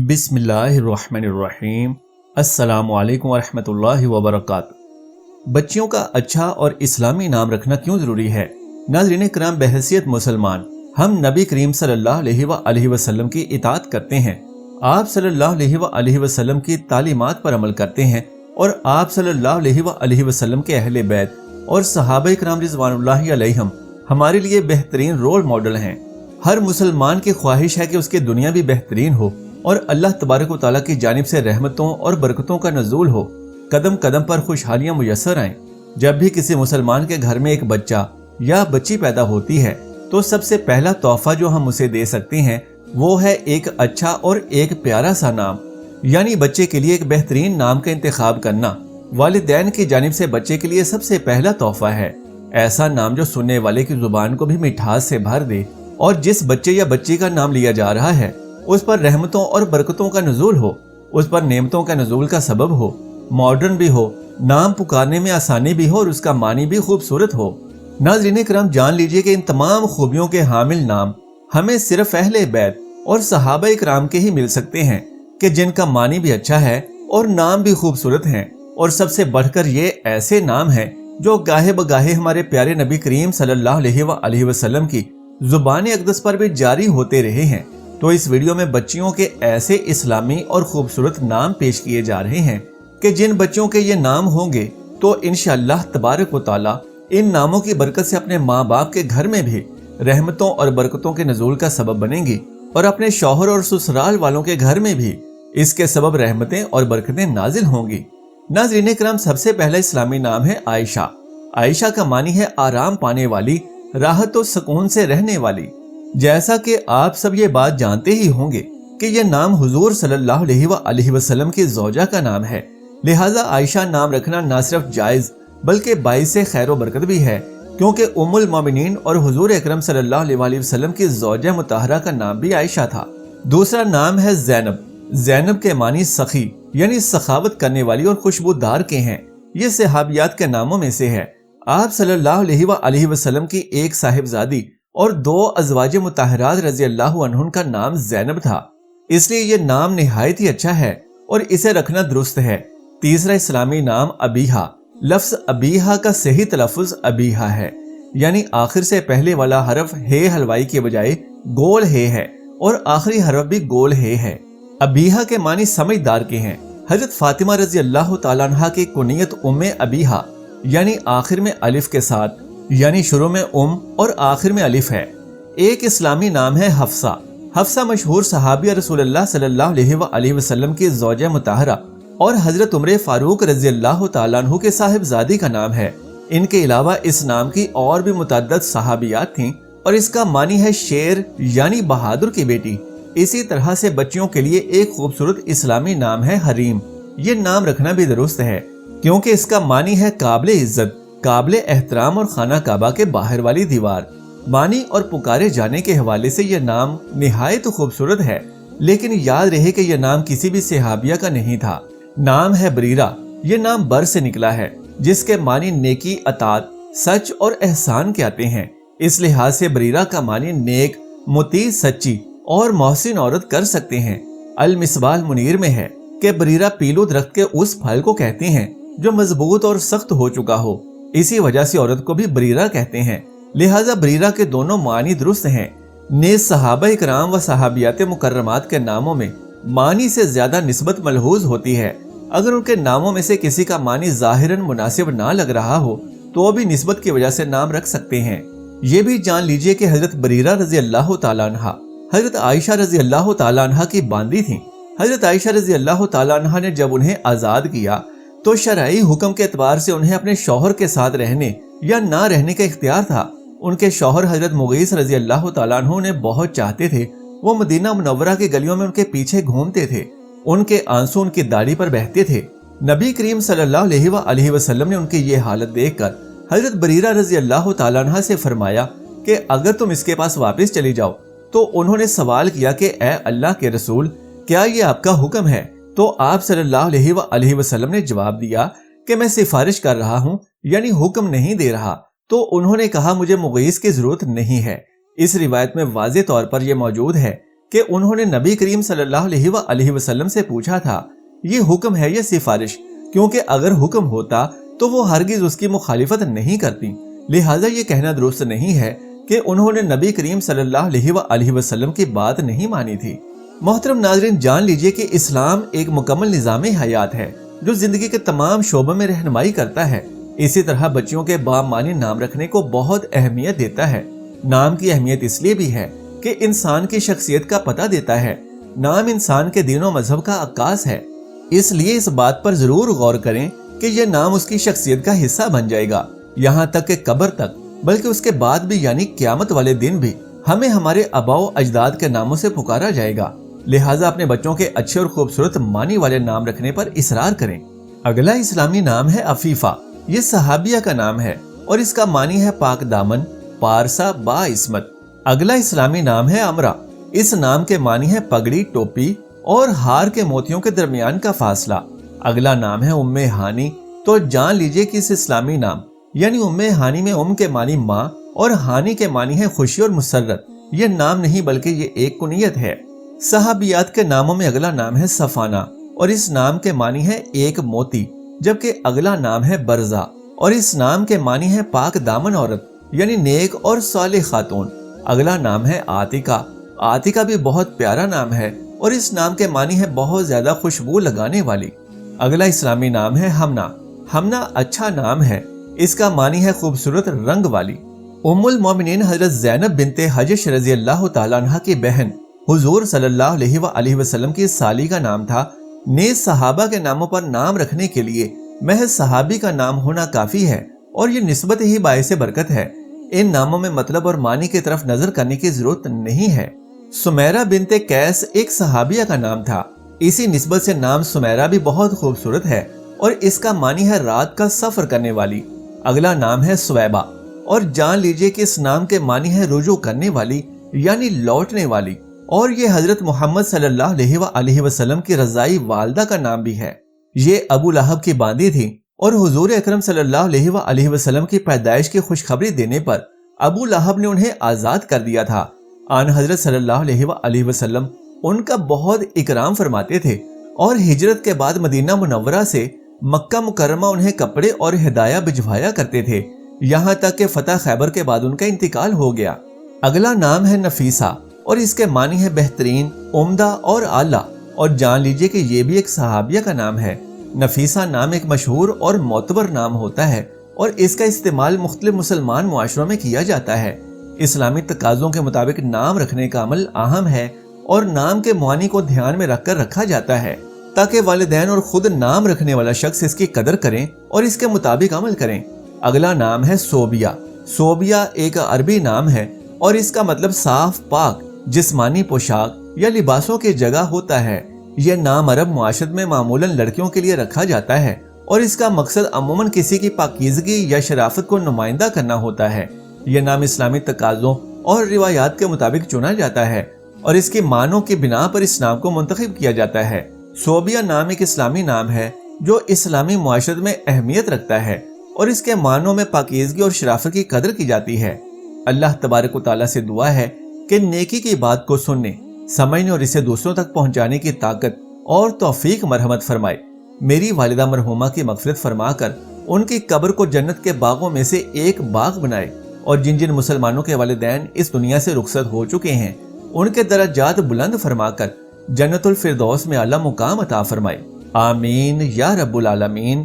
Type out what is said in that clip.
بسم اللہ الرحمن الرحیم۔ السلام علیکم ورحمۃ اللہ وبرکاتہ۔ بچیوں کا اچھا اور اسلامی نام رکھنا کیوں ضروری ہے؟ ناظرین کرام، بحیثیت مسلمان ہم نبی کریم صلی اللہ علیہ وآلہ وسلم کی اطاعت کرتے ہیں، آپ صلی اللہ علیہ وآلہ وسلم کی تعلیمات پر عمل کرتے ہیں، اور آپ صلی اللہ علیہ وآلہ وسلم کے اہل بیت اور صحابہ کرام رضوان اللہ علیہم ہمارے لیے بہترین رول ماڈل ہیں۔ ہر مسلمان کی خواہش ہے کہ اس کی دنیا بھی بہترین ہو اور اللہ تبارک و تعالیٰ کی جانب سے رحمتوں اور برکتوں کا نزول ہو، قدم قدم پر خوشحالیاں میسر آئیں۔ جب بھی کسی مسلمان کے گھر میں ایک بچہ یا بچی پیدا ہوتی ہے تو سب سے پہلا تحفہ جو ہم اسے دے سکتے ہیں وہ ہے ایک اچھا اور ایک پیارا سا نام، یعنی بچے کے لیے ایک بہترین نام کا انتخاب کرنا والدین کی جانب سے بچے کے لیے سب سے پہلا تحفہ ہے۔ ایسا نام جو سننے والے کی زبان کو بھی مٹھاس سے بھر دے اور جس بچے یا بچی کا نام لیا جا رہا ہے اس پر رحمتوں اور برکتوں کا نزول ہو، اس پر نعمتوں کا نزول کا سبب ہو، ماڈرن بھی ہو، نام پکارنے میں آسانی بھی ہو اور اس کا معنی بھی خوبصورت ہو۔ ناظرین کرام، جان لیجئے کہ ان تمام خوبیوں کے حامل نام ہمیں صرف اہل بیت اور صحابہ کرام کے ہی مل سکتے ہیں کہ جن کا معنی بھی اچھا ہے اور نام بھی خوبصورت ہیں، اور سب سے بڑھ کر یہ ایسے نام ہیں جو گاہے بگاہے ہمارے پیارے نبی کریم صلی اللہ علیہ وآلہ وسلم کی زبان اقدس پر بھی جاری ہوتے رہے ہیں۔ تو اس ویڈیو میں بچیوں کے ایسے اسلامی اور خوبصورت نام پیش کیے جا رہے ہیں کہ جن بچوں کے یہ نام ہوں گے تو انشاءاللہ تبارک و تعالی ان ناموں کی برکت سے اپنے ماں باپ کے گھر میں بھی رحمتوں اور برکتوں کے نزول کا سبب بنیں گی، اور اپنے شوہر اور سسرال والوں کے گھر میں بھی اس کے سبب رحمتیں اور برکتیں نازل ہوں گی۔ ناظرین کرام، سب سے پہلا اسلامی نام ہے عائشہ۔ عائشہ کا معنی ہے آرام پانے والی، راحت و سکون سے رہنے والی۔ جیسا کہ آپ سب یہ بات جانتے ہی ہوں گے کہ یہ نام حضور صلی اللہ علیہ وآلہ وسلم کی زوجہ کا نام ہے، لہٰذا عائشہ نام رکھنا نہ صرف جائز بلکہ باعث خیر و برکت بھی ہے، کیونکہ ام المومنین اور حضور اکرم صلی اللہ علیہ وآلہ وسلم کی زوجہ مطہرہ کا نام بھی عائشہ تھا۔ دوسرا نام ہے زینب۔ زینب کے معنی سخی یعنی سخاوت کرنے والی اور خوشبودار کے ہیں۔ یہ صحابیات کے ناموں میں سے ہے۔ آپ صلی اللہ علیہ وآلہ وسلم کی ایک صاحبزادی اور دو ازواج مطہرات رضی اللہ عنہن کا نام زینب تھا، اس لیے یہ نام نہایت ہی اچھا ہے اور اسے رکھنا درست ہے۔ تیسرا اسلامی نام ابیہا۔ لفظ ابیہا کا صحیح تلفظ ابیہا ہے، یعنی آخر سے پہلے والا حرف ہے حلوائی کے بجائے گول ہے اور آخری حرف بھی گول ہے۔ ابیہا کے معنی سمجھدار کے ہیں۔ حضرت فاطمہ رضی اللہ تعالیٰ عنہا کی کنیت ام ابیہا، یعنی آخر میں الف کے ساتھ، یعنی شروع میں ام اور آخر میں الف ہے۔ ایک اسلامی نام ہے حفصہ۔ حفصہ مشہور صحابیہ رسول اللہ صلی اللہ علیہ وآلہ وسلم کی زوجہ مطہرہ اور حضرت عمر فاروق رضی اللہ تعالیٰ عنہ کے صاحبزادی کا نام ہے۔ ان کے علاوہ اس نام کی اور بھی متعدد صحابیات تھیں اور اس کا معنی ہے شیر یعنی بہادر کی بیٹی۔ اسی طرح سے بچیوں کے لیے ایک خوبصورت اسلامی نام ہے حریم۔ یہ نام رکھنا بھی درست ہے کیونکہ اس کا معنی ہے قابل عزت، قابل احترام اور خانہ کعبہ کے باہر والی دیوار۔ معنی اور پکارے جانے کے حوالے سے یہ نام نہایت خوبصورت ہے، لیکن یاد رہے کہ یہ نام کسی بھی صحابیہ کا نہیں تھا۔ نام ہے بریرہ۔ یہ نام بر سے نکلا ہے جس کے معنی نیکی، اطاعت، سچ اور احسان کے آتے ہیں۔ اس لحاظ سے بریرہ کا معنی نیک، مطیع، سچی اور محسن عورت کر سکتے ہیں۔ المصباح المنیر میں ہے کہ بریرہ پیلو درخت کے اس پھل کو کہتے ہیں جو مضبوط اور سخت ہو چکا ہو، اسی وجہ سے عورت کو بھی بریرہ کہتے ہیں، لہٰذا بریرہ کے دونوں معنی درست ہیں۔ نیز صحابہ کرام و صحابیات مکرمات کے ناموں میں معنی سے زیادہ نسبت ملحوظ ہوتی ہے۔ اگر ان کے ناموں میں سے کسی کا معنی ظاہراً مناسب نہ لگ رہا ہو تو بھی نسبت کی وجہ سے نام رکھ سکتے ہیں۔ یہ بھی جان لیجئے کہ حضرت بریرہ رضی اللہ تعالیٰ عنہ حضرت عائشہ رضی اللہ تعالیٰ عنہ کی باندی تھیں۔ حضرت عائشہ رضی اللہ تعالیٰ عنہ نے جب انہیں آزاد کیا تو شرعی حکم کے اعتبار سے انہیں اپنے شوہر کے ساتھ رہنے یا نہ رہنے کا اختیار تھا۔ ان کے شوہر حضرت مغیث رضی اللہ تعالیٰ عنہ نے بہت چاہتے تھے، وہ مدینہ منورہ کی گلیوں میں ان کے پیچھے گھومتے تھے، ان کے آنسو ان کی داڑھی پر بہتے تھے۔ نبی کریم صلی اللہ علیہ وآلہ وسلم نے ان کی یہ حالت دیکھ کر حضرت بریرہ رضی اللہ تعالیٰ عنہ سے فرمایا کہ اگر تم اس کے پاس واپس چلی جاؤ، تو انہوں نے سوال کیا کہ اے اللہ کے رسول، کیا یہ آپ کا حکم ہے؟ تو آپ صلی اللہ علیہ وآلہ وسلم نے جواب دیا کہ میں سفارش کر رہا ہوں، یعنی حکم نہیں دے رہا۔ تو انہوں نے کہا مجھے مغیث کی ضرورت نہیں ہے۔ اس روایت میں واضح طور پر یہ موجود ہے کہ انہوں نے نبی کریم صلی اللہ علیہ وسلم سے پوچھا تھا یہ حکم ہے یا سفارش، کیونکہ اگر حکم ہوتا تو وہ ہرگز اس کی مخالفت نہیں کرتی، لہٰذا یہ کہنا درست نہیں ہے کہ انہوں نے نبی کریم صلی اللہ علیہ وسلم کی بات نہیں مانی تھی۔ محترم ناظرین، جان لیجئے کہ اسلام ایک مکمل نظام حیات ہے جو زندگی کے تمام شعبوں میں رہنمائی کرتا ہے۔ اسی طرح بچوں کے بامعنی نام رکھنے کو بہت اہمیت دیتا ہے۔ نام کی اہمیت اس لیے بھی ہے کہ انسان کی شخصیت کا پتہ دیتا ہے۔ نام انسان کے دین و مذہب کا عکاس ہے، اس لیے اس بات پر ضرور غور کریں کہ یہ نام اس کی شخصیت کا حصہ بن جائے گا، یہاں تک کہ قبر تک، بلکہ اس کے بعد بھی یعنی قیامت والے دن بھی ہمیں ہمارے آباء و اجداد کے ناموں سے پکارا جائے گا۔ لہٰذا اپنے بچوں کے اچھے اور خوبصورت معنی والے نام رکھنے پر اصرار کریں۔ اگلا اسلامی نام ہے عفیفہ۔ یہ صحابیہ کا نام ہے اور اس کا معنی ہے پاک دامن، پارسا، با عصمت۔ اگلا اسلامی نام ہے امرا۔ اس نام کے معنی ہے پگڑی، ٹوپی اور ہار کے موتیوں کے درمیان کا فاصلہ۔ اگلا نام ہے ام ہانی۔ تو جان لیجئے کہ اس اسلامی نام یعنی ام ہانی میں ام کے معنی ماں اور ہانی کے معنی ہے خوشی اور مسرت، یہ نام نہیں بلکہ یہ ایک کنیت ہے۔ صحابیات کے ناموں میں اگلا نام ہے صفانہ اور اس نام کے معنی ہے ایک موتی، جبکہ اگلا نام ہے برزہ اور اس نام کے معنی ہے پاک دامن عورت یعنی نیک اور صالح خاتون۔ اگلا نام ہے عاتقہ۔ عاتقہ بھی بہت پیارا نام ہے اور اس نام کے معنی ہے بہت زیادہ خوشبو لگانے والی۔ اگلا اسلامی نام ہے ہمنا۔ ہمنا اچھا نام ہے، اس کا معنی ہے خوبصورت رنگ والی۔ ام المومنین حضرت زینب بنت حجش رضی اللہ تعالیٰ عنہ کی بہن حضور صلی اللہ علیہ وسلم کی سالی کا نام تھا۔ نیز صحابہ کے ناموں پر نام رکھنے کے لیے محض صحابی کا نام ہونا کافی ہے اور یہ نسبت ہی باعث برکت ہے۔ ان ناموں میں مطلب اور معنی کی طرف نظر کرنے کی ضرورت نہیں ہے۔ سمیرہ بنت قیس ایک صحابیہ کا نام تھا، اسی نسبت سے نام سمیرہ بھی بہت خوبصورت ہے اور اس کا معنی ہے رات کا سفر کرنے والی۔ اگلا نام ہے سویبہ اور جان لیجئے کہ اس نام کے معنی ہے رجوع کرنے والی یعنی لوٹنے والی، اور یہ حضرت محمد صلی اللہ علیہ وسلم کی رضائی والدہ کا نام بھی ہے۔ یہ ابو لہب کی باندی تھی اور حضور اکرم صلی اللہ علیہ وسلم کی پیدائش کی خوشخبری دینے پر ابو لہب نے انہیں آزاد کر دیا تھا۔ آن حضرت صلی اللہ علیہ وسلم ان کا بہت اکرام فرماتے تھے اور ہجرت کے بعد مدینہ منورہ سے مکہ مکرمہ انہیں کپڑے اور ہدایہ بھجوایا کرتے تھے، یہاں تک کہ فتح خیبر کے بعد ان کا انتقال ہو گیا۔ اگلا نام ہے نفیسہ اور اس کے معنی ہے بہترین، عمدہ اور اعلیٰ، اور جان لیجئے کہ یہ بھی ایک صحابیہ کا نام ہے۔ نفیسہ نام ایک مشہور اور معتبر نام ہوتا ہے اور اس کا استعمال مختلف مسلمان معاشروں میں کیا جاتا ہے۔ اسلامی تقاضوں کے مطابق نام رکھنے کا عمل اہم ہے اور نام کے معانی کو دھیان میں رکھ کر رکھا جاتا ہے تاکہ والدین اور خود نام رکھنے والا شخص اس کی قدر کریں اور اس کے مطابق عمل کریں۔ اگلا نام ہے صوبیہ۔ صوبیہ ایک عربی نام ہے اور اس کا مطلب صاف، پاک، جسمانی پوشاک یا لباسوں کی جگہ ہوتا ہے۔ یہ نام عرب معاشرت میں معمولاً لڑکیوں کے لیے رکھا جاتا ہے اور اس کا مقصد عموماً کسی کی پاکیزگی یا شرافت کو نمائندہ کرنا ہوتا ہے۔ یہ نام اسلامی تقاضوں اور روایات کے مطابق چنا جاتا ہے اور اس کی معنوں کی بنا پر اس نام کو منتخب کیا جاتا ہے۔ صوبیہ نام ایک اسلامی نام ہے جو اسلامی معاشرت میں اہمیت رکھتا ہے اور اس کے معنوں میں پاکیزگی اور شرافت کی قدر کی جاتی ہے۔ اللہ تبارک و تعالیٰ سے دعا ہے کہ نیکی کی بات کو سننے، سمجھنے اور اسے دوسروں تک پہنچانے کی طاقت اور توفیق مرحمت فرمائے۔ میری والدہ مرحومہ کی مغفرت فرما کر ان کی قبر کو جنت کے باغوں میں سے ایک باغ بنائے، اور جن جن مسلمانوں کے والدین اس دنیا سے رخصت ہو چکے ہیں ان کے درجات بلند فرما کر جنت الفردوس میں اعلیٰ مقام عطا فرمائے۔ آمین یا رب العالمین۔